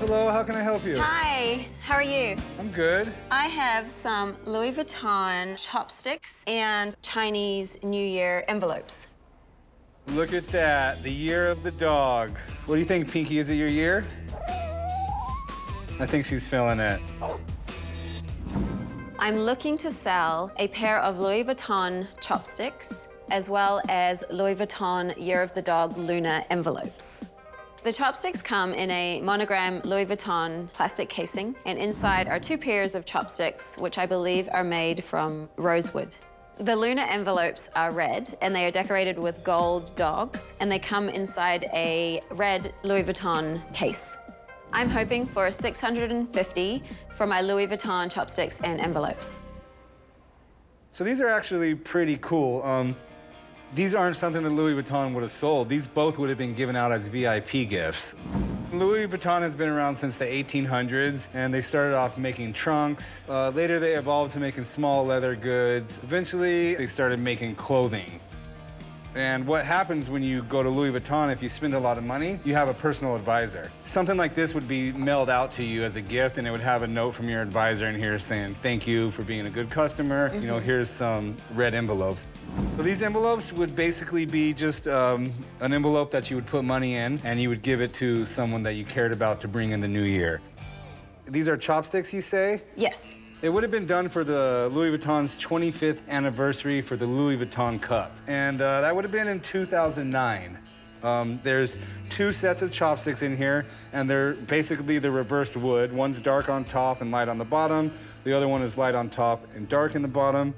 Hello, how can I help you? Hi, how are you? I'm good. I have some Louis Vuitton chopsticks and Chinese New Year envelopes. Look at that, the year of the dog. What do you think, Pinky? Is it your year? I think she's feeling it. I'm looking to sell a pair of Louis Vuitton chopsticks as well as Louis Vuitton Year of the Dog Lunar envelopes. The chopsticks come in a monogram Louis Vuitton plastic casing, and inside are 2 pairs of chopsticks, which I believe are made from rosewood. The Lunar envelopes are red, and they are decorated with gold dogs, and they come inside a red Louis Vuitton case. I'm hoping for $650 for my Louis Vuitton chopsticks and envelopes. So these are actually pretty cool. These aren't something that Louis Vuitton would have sold. These both would have been given out as VIP gifts. Louis Vuitton has been around since the 1800s, and they started off making trunks. Later, they evolved to making small leather goods. Eventually, they started making clothing. And what happens when you go to Louis Vuitton, if you spend a lot of money, you have a personal advisor. Something like this would be mailed out to you as a gift, and it would have a note from your advisor in here saying, thank you for being a good customer. You know, here's some red envelopes. So these envelopes would basically be just an envelope that you would put money in, and you would give it to someone that you cared about to bring in the new year. These are chopsticks, you say? Yes. It would have been done for the Louis Vuitton's 25th anniversary for the Louis Vuitton Cup. And that would have been in 2009. There's 2 sets of chopsticks in here, and they're basically the reversed wood. One's dark on top and light on the bottom. The other one is light on top and dark in the bottom.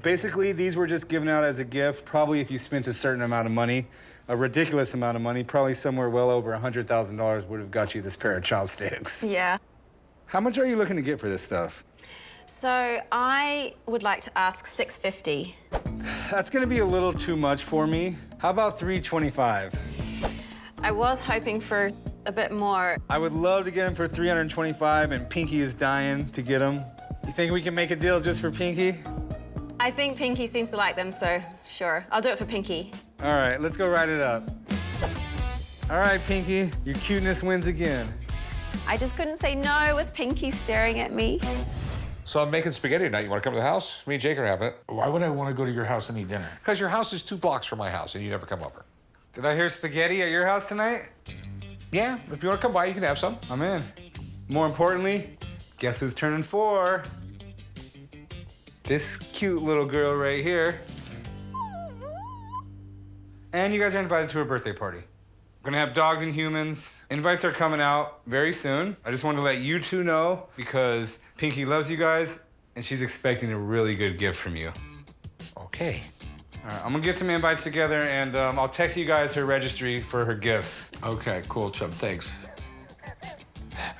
Basically, these were just given out as a gift, probably if you spent a certain amount of money, a ridiculous amount of money, probably somewhere well over $100,000 would have got you this pair of chopsticks. Yeah. How much are you looking to get for this stuff? So I would like to ask $650. That's gonna be a little too much for me. How about $325? I was hoping for a bit more. I would love to get him for $325, and Pinky is dying to get him. You think we can make a deal just for Pinky? I think Pinky seems to like them, so sure. I'll do it for Pinky. All right, let's go write it up. All right, Pinky, your cuteness wins again. I just couldn't say no with Pinky staring at me. So I'm making spaghetti tonight. You want to come to the house? Me and Jake are having it. Why would I want to go to your house and eat dinner? Because your house is 2 blocks from my house, and you never come over. Did I hear spaghetti at your house tonight? Yeah, if you want to come by, you can have some. I'm in. More importantly, guess who's turning 4? This cute little girl right here. And you guys are invited to her birthday party. We're gonna have dogs and humans. Invites are coming out very soon. I just wanted to let you 2 know because Pinky loves you guys and she's expecting a really good gift from you. Okay. All right, I'm gonna get some invites together and I'll text you guys her registry for her gifts. Okay, cool, Chum. Thanks.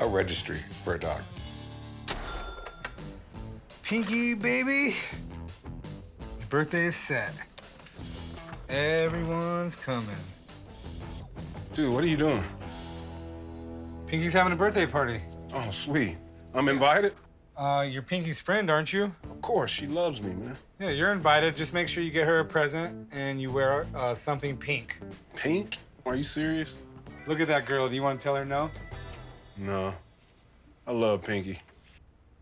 A registry for a dog. Pinky, baby, your birthday is set. Everyone's coming. Dude, what are you doing? Pinky's having a birthday party. Oh, sweet. I'm invited? You're Pinky's friend, aren't you? Of course, she loves me, man. Yeah, you're invited. Just make sure you get her a present and you wear something pink. Pink? Are you serious? Look at that girl. Do you want to tell her no? No. I love Pinky.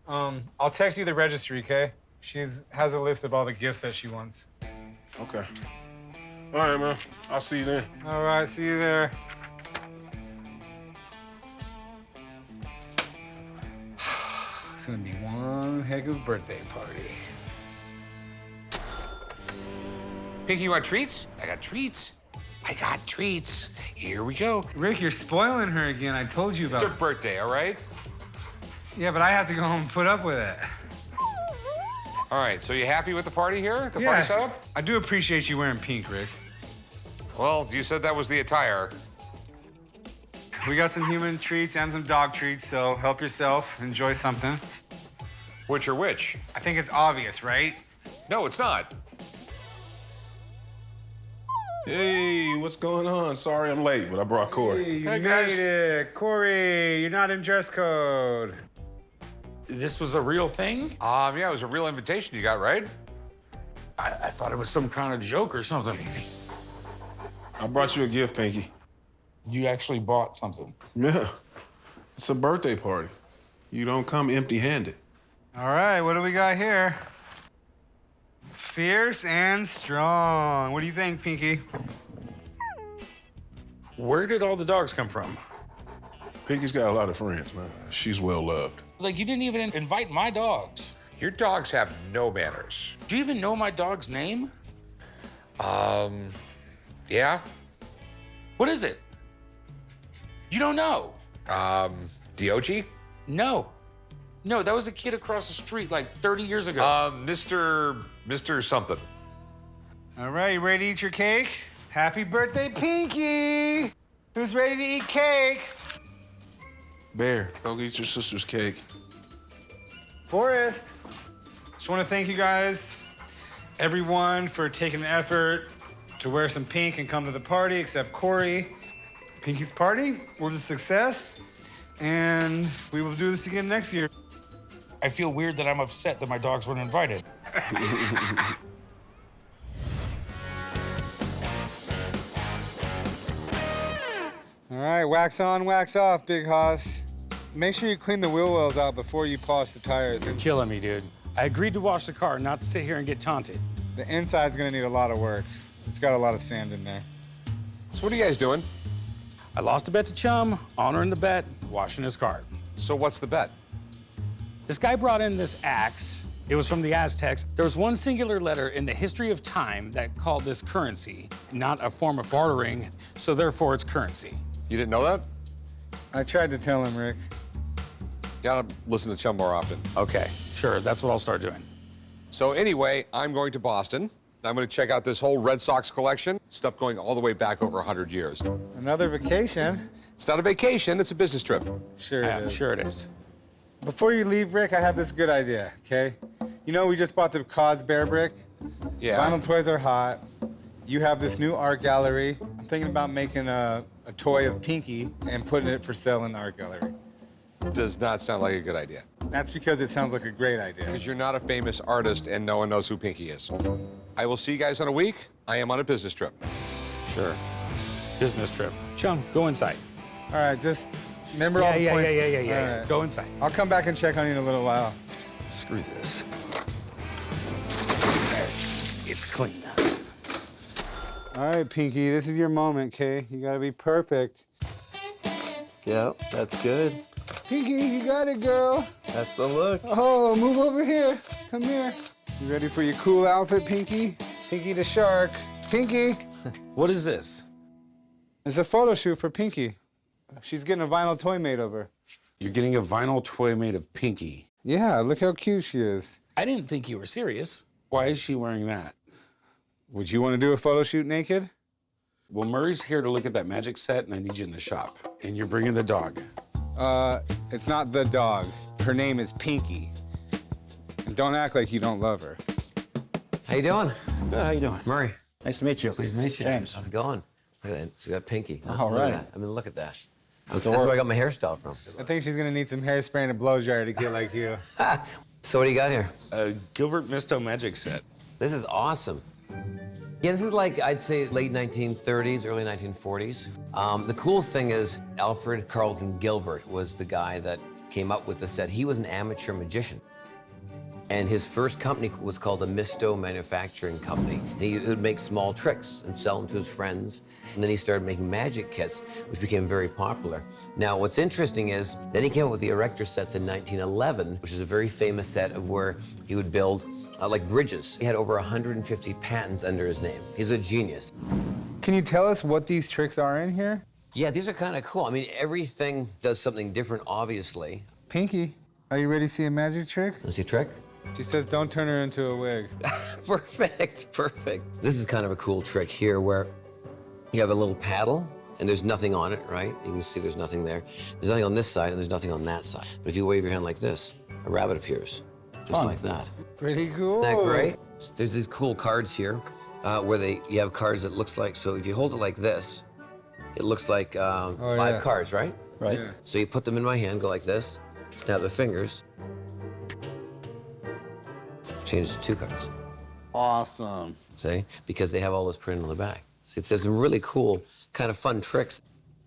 I'll text you the registry, okay? She has a list of all the gifts that she wants. Okay. All right, man. I'll see you then. All right, see you there. It's gonna be one heck of a birthday party. Pinky, you want treats? I got treats. I got treats. Here we go. Rick, you're spoiling her again. I told you It's about her birthday, all right? Yeah, but I have to go home and put up with it. All right, so you happy with the party here? The Yeah. party setup? I do appreciate you wearing pink, Rick. Well, you said that was the attire. We got some human treats and some dog treats, so help yourself. Enjoy something. Which are which? I think it's obvious, right? No, it's not. Hey, what's going on? Sorry I'm late, but I brought Corey. Hey, you Hey, made guys. it. Corey, you're not in dress code. This was a real thing? Yeah, it was a real invitation you got, right? I thought it was some kind of joke or something. I brought you a gift, Pinky. You actually bought something. Yeah. It's a birthday party. You don't come empty-handed. All right, what do we got here? Fierce and strong. What do you think, Pinky? Where did all the dogs come from? Pinky's got a lot of friends, man. She's well-loved. Like, you didn't even invite my dogs. Your dogs have no manners. Do you even know my dog's name? Yeah? What is it? You don't know? Diogi? No. No, that was a kid across the street like 30 years ago. Mr. something. All right, you ready to eat your cake? Happy birthday, Pinky! Who's ready to eat cake? Bear, go get your sister's cake. Forrest. Just want to thank you guys, everyone, for taking the effort to wear some pink and come to the party, except Corey. Pinky's party was a success, and we will do this again next year. I feel weird that I'm upset that my dogs weren't invited. All right, wax on, wax off, Big Hoss. Make sure you clean the wheel wells out before you polish the tires. You're killing me, dude. I agreed to wash the car, not to sit here and get taunted. The inside's gonna need a lot of work. It's got a lot of sand in there. So what are you guys doing? I lost a bet to Chum, honoring the bet, washing his car. So what's the bet? This guy brought in this axe. It was from the Aztecs. There was one singular letter in the history of time that called this currency, not a form of bartering, so therefore it's currency. You didn't know that? I tried to tell him, Rick. You gotta listen to Chum more often. Okay, sure, that's what I'll start doing. So anyway, I'm going to Boston. I'm gonna check out this whole Red Sox collection. Stuff going all the way back over 100 years. Another vacation? It's not a vacation, it's a business trip. Sure Yeah, it I'm is. sure it is. Before you leave, Rick, I have this good idea, okay? You know, we just bought the Cos Bear Brick. Yeah. Vinyl toys are hot. You have this new art gallery. I'm thinking about making a toy of Pinky and putting it for sale in the art gallery. Does not sound like a good idea. That's because it sounds like a great idea. Because you're not a famous artist and no one knows who Pinky is. I will see you guys in a week. I am on a business trip. Sure. Business trip. Chum, go inside. All right, just remember all the points. Yeah. All right. Go inside. I'll come back and check on you in a little while. Screw this. It's clean. All right, Pinky, this is your moment, okay? You gotta be perfect. Yep, that's good. Pinky, you got it, girl. That's the look. Oh, move over here. Come here. You ready for your cool outfit, Pinky? Pinky the shark. Pinky! What is this? It's a photo shoot for Pinky. She's getting a vinyl toy made of her. You're getting a vinyl toy made of Pinky. Yeah, look how cute she is. I didn't think you were serious. Why is she wearing that? Would you want to do a photo shoot naked? Well, Murray's here to look at that magic set, and I need you in the shop. And you're bringing the dog. It's not the dog. Her name is Pinky. And don't act like you don't love her. How you doing? Good, how you doing? Murray. Nice to meet you. Pleased to meet you. James. How's it going? Look at that. So we got Pinky. All Look at right. that. I mean, look at that. That's where I got my hairstyle from. I think she's gonna need some hairspray and a blow dryer to get like you. So what do you got here? A Gilbert Mysto magic set. This is awesome. Yeah, this is like, I'd say, late 1930s, early 1940s. The cool thing is Alfred Carlton Gilbert was the guy that came up with the set. He was an amateur magician. And his first company was called a Mysto Manufacturing Company. And he would make small tricks and sell them to his friends. And then he started making magic kits, which became very popular. Now, what's interesting is, then he came up with the erector sets in 1911, which is a very famous set of where he would build like bridges. He had over 150 patents under his name. He's a genius. Can you tell us what these tricks are in here? Yeah, these are kind of cool. I mean, everything does something different, obviously. Pinky, are you ready to see a magic trick? Want to see a trick? She says don't turn her into a wig. Perfect, perfect. This is kind of a cool trick here where you have a little paddle and there's nothing on it, right? You can see there's nothing there. There's nothing on this side and there's nothing on that side. But if you wave your hand like this, a rabbit appears, just like that. Pretty cool. Isn't that great? There's these cool cards here where you have cards that looks like, so if you hold it like this, it looks like five cards, right? Right. Yeah. So you put them in my hand, go like this, snap the fingers, changes to 2 cards. Awesome. See? Because they have all this printed on the back. See, it says some really cool, kind of fun tricks.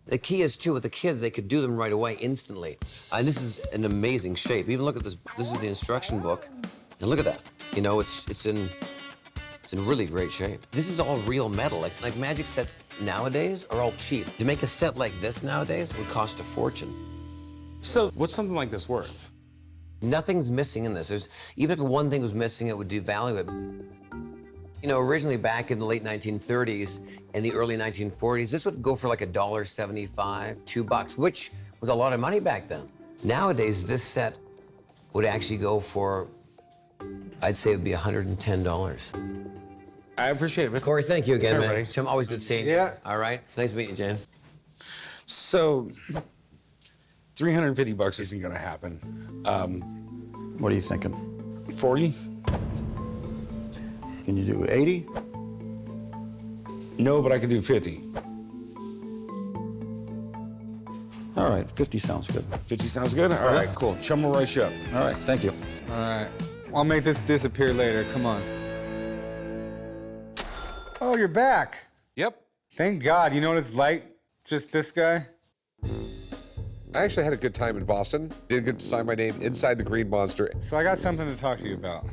The key is, too, with the kids, they could do them right away, instantly. And this is an amazing shape. Even look at this. This is the instruction book. And look at that. You know, it's in really great shape. This is all real metal. Like magic sets nowadays are all cheap. To make a set like this nowadays would cost a fortune. So what's something like this worth? Nothing's missing in this. Even if one thing was missing, it would devalue it. You know, originally back in the late 1930s and the early 1940s, this would go for like $1.75, $2, which was a lot of money back then. Nowadays, this set would actually go for, I'd say it would be $110. I appreciate it. Corey, thank you again, man. Everybody. Chum, always good seeing you. Yeah. All right. Nice meeting you, James. So, $350 isn't gonna happen. What are you thinking? 40? Can you do 80? No, but I could do 50. All right, 50 sounds good. 50 sounds good? All right, cool. Chum will write you up. All right, thank you. All right. I'll make this disappear later. Come on. Oh, you're back. Yep. Thank God. You know what it's like? Just this guy? I actually had a good time in Boston. Did get to sign my name inside the Green Monster. So I got something to talk to you about.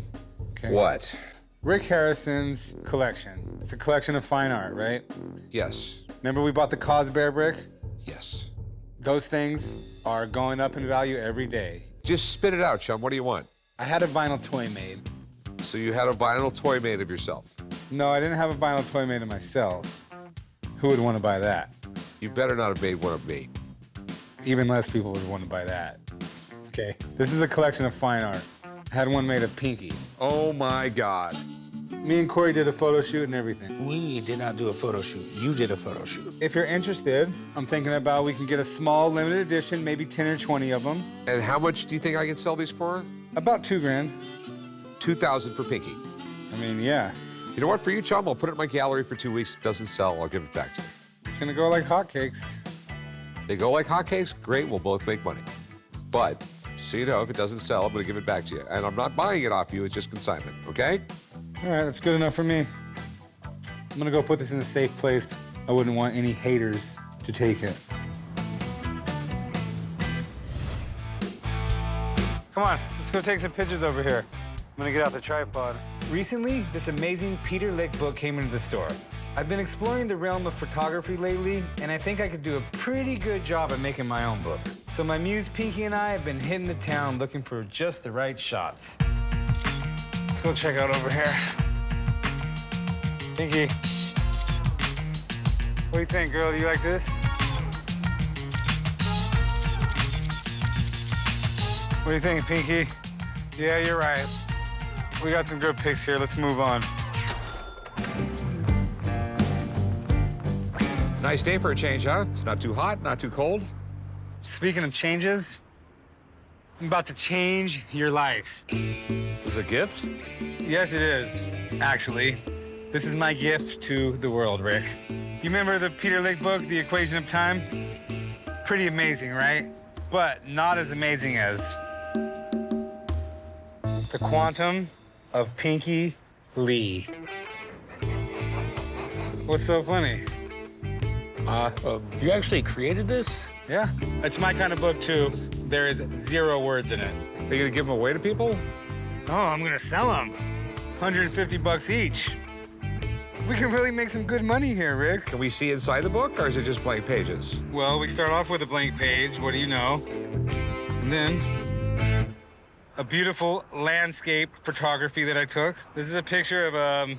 Okay. What? Rick Harrison's collection. It's a collection of fine art, right? Yes. Remember we bought the Cosbear brick? Yes. Those things are going up in value every day. Just spit it out, Chum. What do you want? I had a vinyl toy made. So you had a vinyl toy made of yourself. No, I didn't have a vinyl toy made of myself. Who would want to buy that? You better not have made one of me. Even less people would want to buy that. Okay. This is a collection of fine art. I had one made of Pinky. Oh my God. Me and Corey did a photo shoot and everything. We did not do a photo shoot. You did a photo shoot. If you're interested, I'm thinking about we can get a small limited edition, maybe 10 or 20 of them. And how much do you think I can sell these for? About $2 grand. $2,000 for Pinky. I mean, yeah. You know what? For you, Chum, I'll put it in my gallery for 2 weeks. If it doesn't sell, I'll give it back to you. It's gonna go like hotcakes. They go like hotcakes, great, we'll both make money. But, just so you know, if it doesn't sell, I'm gonna give it back to you. And I'm not buying it off you, it's just consignment, okay? All right, that's good enough for me. I'm gonna go put this in a safe place. I wouldn't want any haters to take it. Come on, let's go take some pictures over here. I'm gonna get out the tripod. Recently, this amazing Peter Lick book came into the store. I've been exploring the realm of photography lately, and I think I could do a pretty good job at making my own book. So my muse Pinky and I have been hitting the town looking for just the right shots. Let's go check out over here. Pinky. What do you think, girl? Do you like this? What do you think, Pinky? Yeah, you're right. We got some good pics here. Let's move on. Nice day for a change, huh? It's not too hot, not too cold. Speaking of changes, I'm about to change your lives. This is a gift? Yes, it is, actually. This is my gift to the world, Rick. You remember the Peter Lick book, The Equation of Time? Pretty amazing, right? But not as amazing as the quantum of Pinky Lee. What's so funny? You actually created this? Yeah, it's my kind of book, too. There is 0 words in it. Are you gonna give them away to people? Oh, I'm gonna sell them. $150 each. We can really make some good money here, Rick. Can we see inside the book, or is it just blank pages? Well, we start off with a blank page. What do you know? And then a beautiful landscape photography that I took. This is a picture of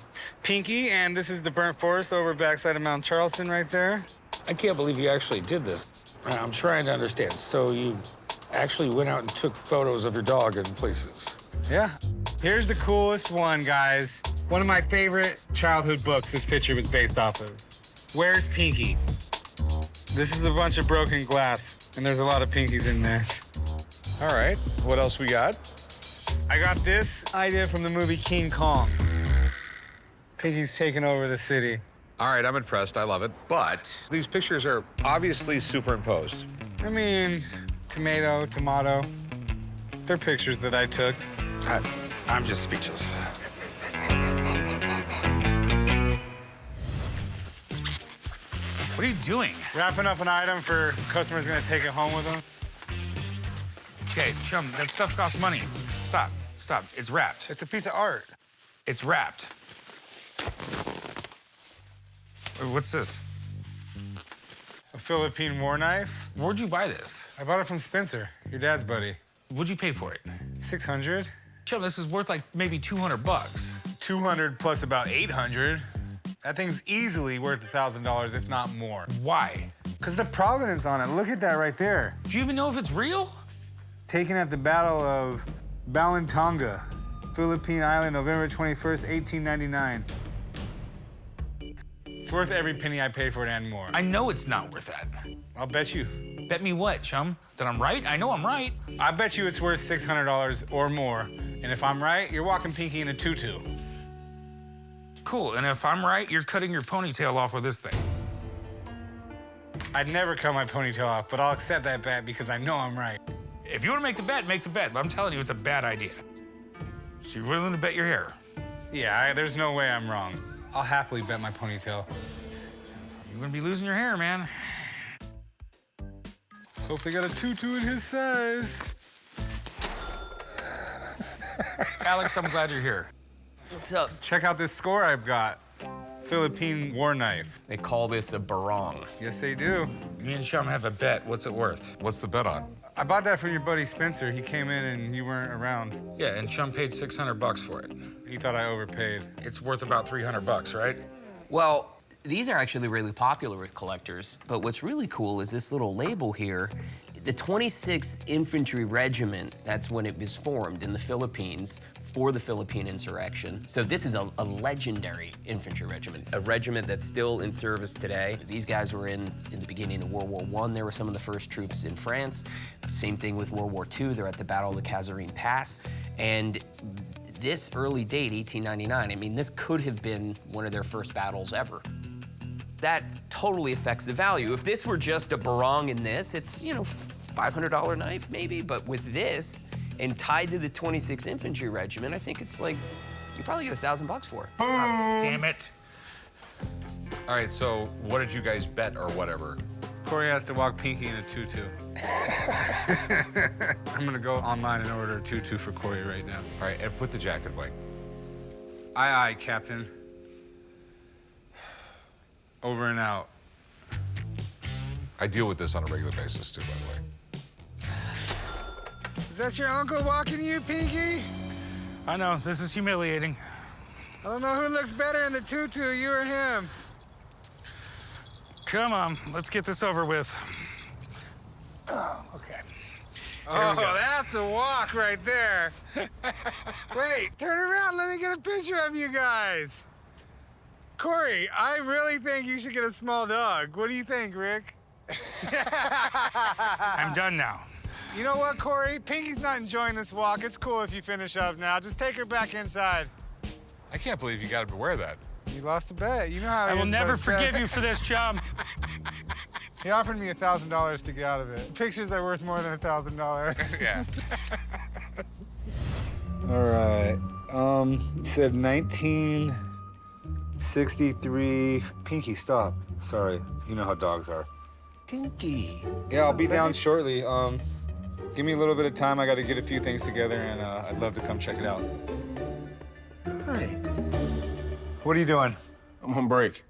Pinky, and this is the burnt forest over backside of Mount Charleston right there. I can't believe you actually did this. I'm trying to understand. So you actually went out and took photos of your dog in places? Yeah. Here's the coolest one, guys. One of my favorite childhood books this picture was based off of. Where's Pinky? This is a bunch of broken glass, and there's a lot of Pinkies in there. All right, what else we got? I got this idea from the movie King Kong. Pinky's taking over the city. All right, I'm impressed, I love it. But these pictures are obviously superimposed. I mean, tomato. They're pictures that I took. I'm just speechless. What are you doing? Wrapping up an item for customers gonna take it home with them. Okay, Chum, that stuff costs money. Stop, stop. It's wrapped. It's a piece of art. It's wrapped. What's this? A Philippine war knife. Where'd you buy this? I bought it from Spencer, your dad's buddy. What'd you pay for it? 600. Chum, this is worth like maybe 200 bucks. 200 plus about 800. That thing's easily worth $1,000, if not more. Why? Because the provenance on it, look at that right there. Do you even know if it's real? Taken at the Battle of Balintanga, Philippine Island, November 21st, 1899. It's worth every penny I paid for it and more. I know it's not worth that. I'll bet you. Bet me what, Chum? That I'm right? I know I'm right. I bet you it's worth $600 or more. And if I'm right, you're walking Pinky in a tutu. Cool, and if I'm right, you're cutting your ponytail off with this thing. I'd never cut my ponytail off, but I'll accept that bet because I know I'm right. If you want to make the bet, make the bet. But I'm telling you, it's a bad idea. So you're willing to bet your hair? Yeah, there's no way I'm wrong. I'll happily bet my ponytail. You're gonna be losing your hair, man. Hopefully got a tutu in his size. Alex, I'm glad you're here. What's up? Check out this score I've got. Philippine war knife. They call this a barong. Yes, they do. Me and Chum have a bet. What's it worth? What's the bet on? I bought that from your buddy Spencer. He came in and you weren't around. Yeah, and Chum paid 600 bucks for it. He thought I overpaid. It's worth about 300 bucks, right? Well, these are actually really popular with collectors, but what's really cool is this little label here. The 26th Infantry Regiment, that's when it was formed in the Philippines for the Philippine insurrection. So this is a legendary infantry regiment, a regiment that's still in service today. These guys were in the beginning of World War I. They were some of the first troops in France. Same thing with World War II. They're at the Battle of the Kasserine Pass. And this early date, 1899, I mean, this could have been one of their first battles ever. That totally affects the value. If this were just a barong in this, it's, you know, $500 knife maybe, but with this, and tied to the 26th Infantry Regiment, I think it's like, you probably get $1,000 for it. Damn it. All right, so what did you guys bet or whatever? Corey has to walk Pinky in a tutu. I'm gonna go online and order a tutu for Corey right now. All right, and put the jacket away. Aye, aye, Captain. Over and out. I deal with this on a regular basis, too, by the way. Is that your uncle walking you, Pinky? I know, this is humiliating. I don't know who looks better in the tutu, you or him. Come on, let's get this over with. Oh, okay. Oh, that's a walk right there. Wait, turn around, let me get a picture of you guys. Corey, I really think you should get a small dog. What do you think, Rick? I'm done now. You know what, Corey? Pinky's not enjoying this walk. It's cool if you finish up now. Just take her back inside. I can't believe you got him to wear that. You lost a bet. You know how I he will is never about his forgive bets. you for this, Chum. He offered me $1,000 to get out of it. Pictures are worth more than $1,000. Yeah. All right. It said 1963. Pinky, stop. Sorry. You know how dogs are. Pinky. Yeah, I'll be down shortly. Give me a little bit of time. I got to get a few things together, and I'd love to come check it out. Hi. What are you doing? I'm on break.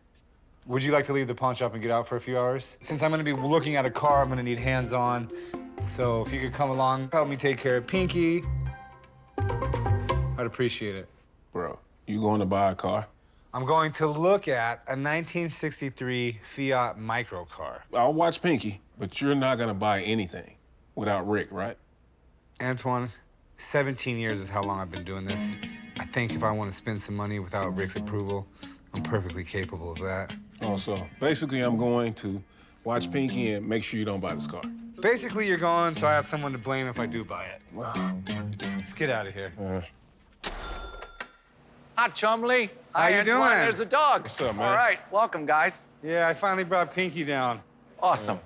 Would you like to leave the pawn shop and get out for a few hours? Since I'm going to be looking at a car, I'm going to need hands-on. So if you could come along, help me take care of Pinky, I'd appreciate it. Bro, you going to buy a car? I'm going to look at a 1963 Fiat Microcar. I'll watch Pinky, but you're not gonna buy anything without Rick, right? Antoine, 17 years is how long I've been doing this. I think if I want to spend some money without Rick's approval, I'm perfectly capable of that. Oh, so basically I'm going to watch Pinky and make sure you don't buy this car. Basically, you're going, so I have someone to blame if I do buy it. Let's get out of here. Hi, Chumlee. How you Antoine. doing? There's a dog. What's up, man? All right, welcome, guys. Yeah, I finally brought Pinky down. Awesome.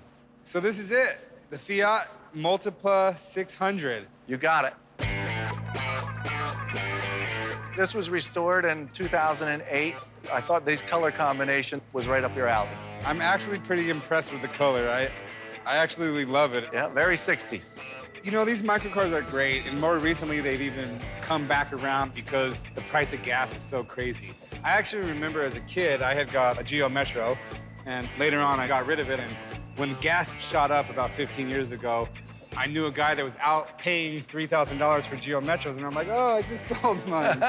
So this is it, the Fiat Multipla 600. You got it. This was restored in 2008. I thought this color combination was right up your alley. I'm actually pretty impressed with the color. I actually love it. Yeah, very 60s. You know, these microcars are great, and more recently they've even come back around because the price of gas is so crazy. I actually remember as a kid, I had got a Geo Metro, and later on I got rid of it, and when gas shot up about 15 years ago, I knew a guy that was out paying $3,000 for Geo Metros, and I'm like, oh, I just sold mine.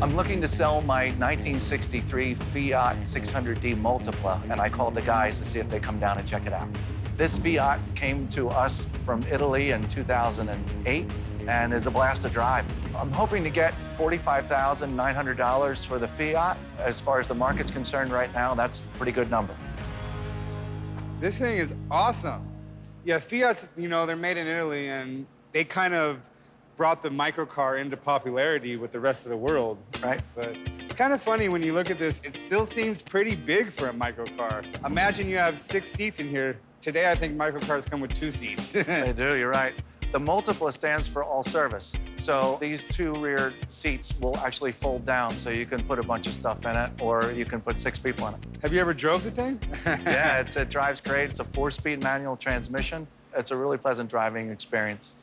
I'm looking to sell my 1963 Fiat 600D Multipla, and I called the guys to see if they come down and check it out. This Fiat came to us from Italy in 2008 and is a blast to drive. I'm hoping to get $45,900 for the Fiat. As far as the market's concerned right now, that's a pretty good number. This thing is awesome. Yeah, Fiat's, you know, they're made in Italy, and they kind of brought the microcar into popularity with the rest of the world. Right. But it's kind of funny when you look at this, it still seems pretty big for a microcar. Imagine you have 6 seats in here. Today, I think microcars come with 2 seats. They do, you're right. The Multipla stands for all service. So these 2 rear seats will actually fold down, so you can put a bunch of stuff in it, or you can put 6 people in it. Have you ever drove the thing? Yeah, it drives great. It's a 4-speed manual transmission. It's a really pleasant driving experience.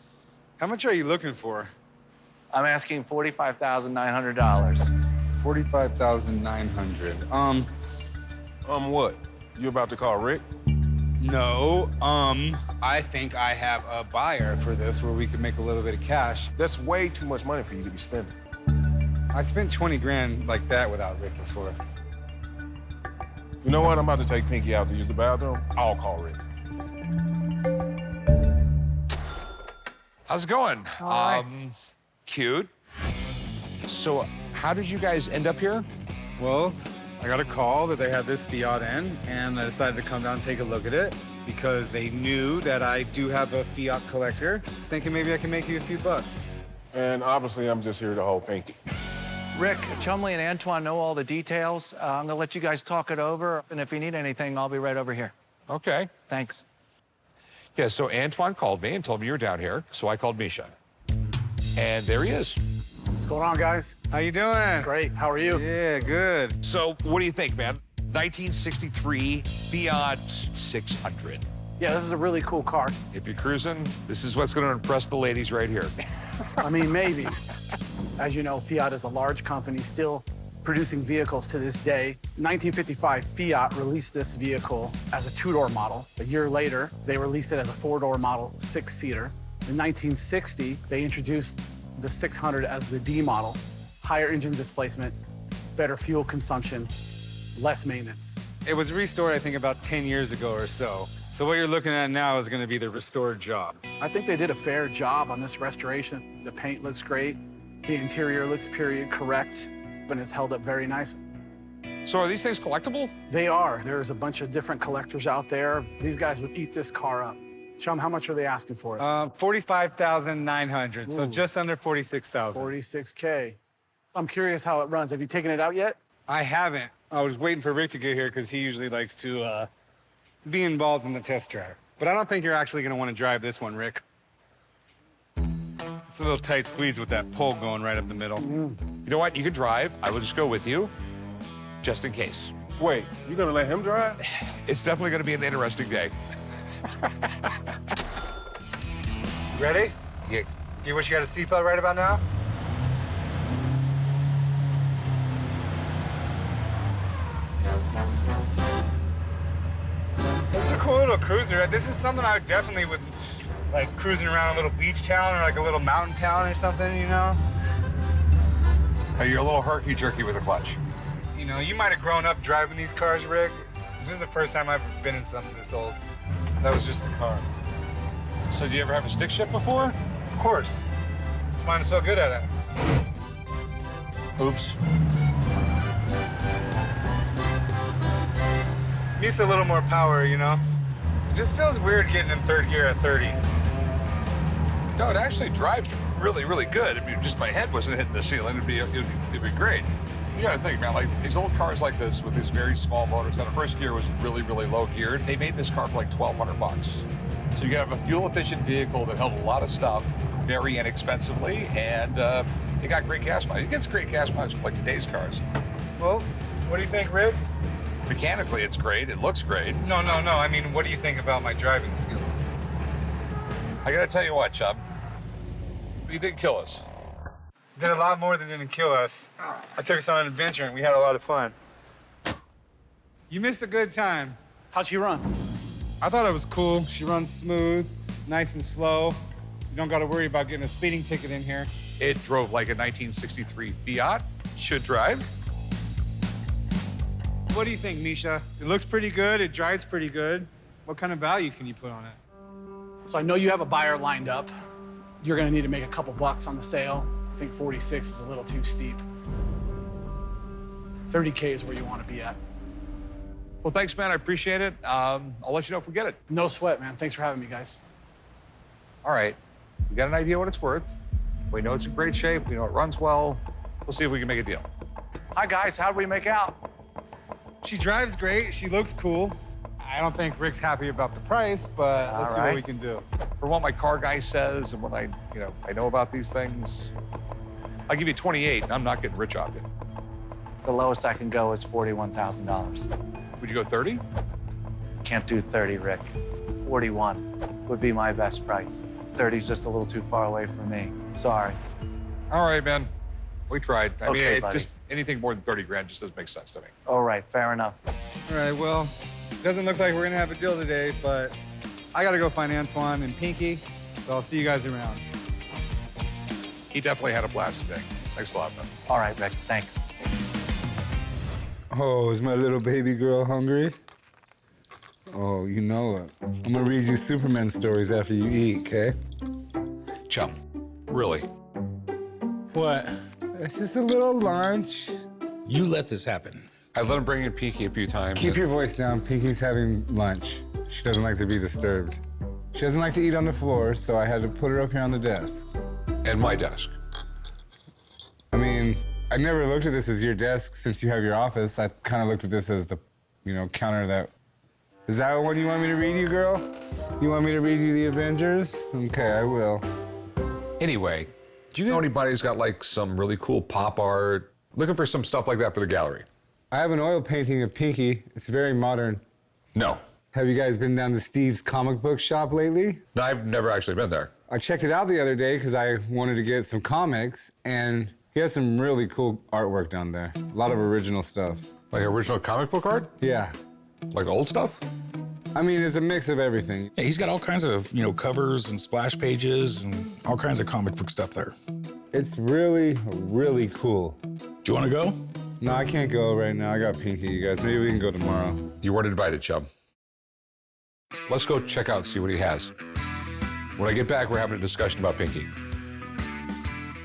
How much are you looking for? I'm asking $45,900. $45,900. What? You about to call Rick? No, I think I have a buyer for this where we could make a little bit of cash. That's way too much money for you to be spending. I spent 20 grand like that without Rick before. You know what? I'm about to take Pinky out to use the bathroom. I'll call Rick. How's it going? All right. Cute. So how did you guys end up here? Well, I got a call that they had this Fiat in, and I decided to come down and take a look at it because they knew that I do have a Fiat collector. I was thinking maybe I can make you a few bucks. And obviously, I'm just here to hold Pinky. Rick, Chumlee and Antoine know all the details. I'm gonna let you guys talk it over, and if you need anything, I'll be right over here. Okay. Thanks. Yeah, so Antoine called me and told me you were down here, so I called Misha. And there he is. What's going on, guys? How you doing? Great. How are you? Yeah, good. So what do you think, man? 1963 Fiat 600. Yeah, this is a really cool car. If you're cruising, this is what's going to impress the ladies right here. I mean, maybe. As you know, Fiat is a large company still producing vehicles to this day. 1955, Fiat released this vehicle as a 2-door model. A year later, they released it as a 4-door model, 6-seater. In 1960, they introduced the 600 as the D model. Higher engine displacement, better fuel consumption, less maintenance. It was restored, I think, about 10 years ago or so. So what you're looking at now is going to be the restored job. I think they did a fair job on this restoration. The paint looks great. The interior looks period correct, and it's held up very nice. So are these things collectible? They are. There's a bunch of different collectors out there. These guys would eat this car up. Chum, how much are they asking for it? $45,900, so Ooh. just under $46,000. 46K. I'm curious how it runs. Have you taken it out yet? I haven't. I was waiting for Rick to get here because he usually likes to be involved in the test drive. But I don't think you're actually going to want to drive this one, Rick. It's a little tight squeeze with that pole going right up the middle. You know what? You can drive. I will just go with you, just in case. Wait, you gonna let him drive? It's definitely going to be an interesting day. Ready? Yeah. You wish you had a seatbelt right about now? This is a cool little cruiser. This is something I definitely would like cruising around a little beach town or like a little mountain town or something, you know? Hey, you're a little herky-jerky with a clutch. You know, you might have grown up driving these cars, Rick. This is the first time I've been in something this old. That was just the car. So did you ever have a stick shift before? Of course. That's why I'm so good at it. Oops. Needs a little more power, you know? It just feels weird getting in third gear at 30. No, it actually drives really, really good. I mean, just my head wasn't hitting the ceiling. It'd be great. You gotta think, man, like these old cars like this with these very small motors, and the first gear was really, really low geared. They made this car for like $1,200. So you have a fuel-efficient vehicle that held a lot of stuff very inexpensively, and it got great gas mileage. It gets great gas mileage for like today's cars. Well, what do you think, Rick? Mechanically, it's great. It looks great. No. I mean, what do you think about my driving skills? I gotta tell you what, Chum. You did kill us. Did a lot more than didn't kill us. I took us on an adventure and we had a lot of fun. You missed a good time. How'd she run? I thought it was cool. She runs smooth, nice and slow. You don't gotta worry about getting a speeding ticket in here. It drove like a 1963 Fiat. Should drive. What do you think, Misha? It looks pretty good, it drives pretty good. What kind of value can you put on it? So I know you have a buyer lined up. You're gonna need to make a couple bucks on the sale. I think 46 is a little too steep. 30K is where you wanna be at. Well, thanks, man. I appreciate it. I'll let you know if we get it. No sweat, man. Thanks for having me, guys. All right. We got an idea what it's worth. We know it's in great shape. We know it runs well. We'll see if we can make a deal. Hi, guys. How'd we make out? She drives great, she looks cool. I don't think Rick's happy about the price, but let's see what we can do. For what my car guy says and what I know about these things, I'll give you 28, and I'm not getting rich off you. The lowest I can go is $41,000. Would you go 30? Can't do 30, Rick. 41 would be my best price. 30's just a little too far away from me. Sorry. All right, man. We tried. I mean, buddy. just anything more than 30 grand just doesn't make sense to me. All right, fair enough. All right, well, doesn't look like we're gonna have a deal today, but I gotta go find Antoine and Pinky, so I'll see you guys around. He definitely had a blast today. Thanks a lot, man. All right, Rick, thanks. Oh, is my little baby girl hungry? Oh, you know it. I'm gonna read you Superman stories after you eat, okay? Chum, really? What? It's just a little lunch. You let this happen. I let him bring in Pinky a few times. Keep your voice down. Pinky's having lunch. She doesn't like to be disturbed. She doesn't like to eat on the floor, so I had to put her up here on the desk. And my desk. I mean, I never looked at this as your desk since you have your office. I kind of looked at this as the, counter that... Is that one you want me to read you, girl? You want me to read you the Avengers? Okay, I will. Anyway, do you know anybody who's got like some really cool pop art? Looking for some stuff like that for the gallery. I have an oil painting of Pinky. It's very modern. No. Have you guys been down to Steve's comic book shop lately? No, I've never actually been there. I checked it out the other day because I wanted to get some comics, and he has some really cool artwork down there. A lot of original stuff. Like original comic book art? Yeah. Like old stuff? I mean, it's a mix of everything. Yeah, he's got all kinds of, covers and splash pages and all kinds of comic book stuff there. It's really, really cool. Do you want to go? No, I can't go right now. I got Pinky, you guys. Maybe we can go tomorrow. You weren't invited, Chum. Let's go check out and see what he has. When I get back, we're having a discussion about Pinky.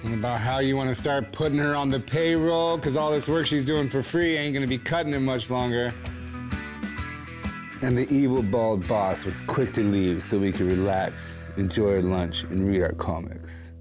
And about how you want to start putting her on the payroll, because all this work she's doing for free ain't gonna be cutting it much longer. And the evil bald boss was quick to leave so we could relax, enjoy our lunch, and read our comics.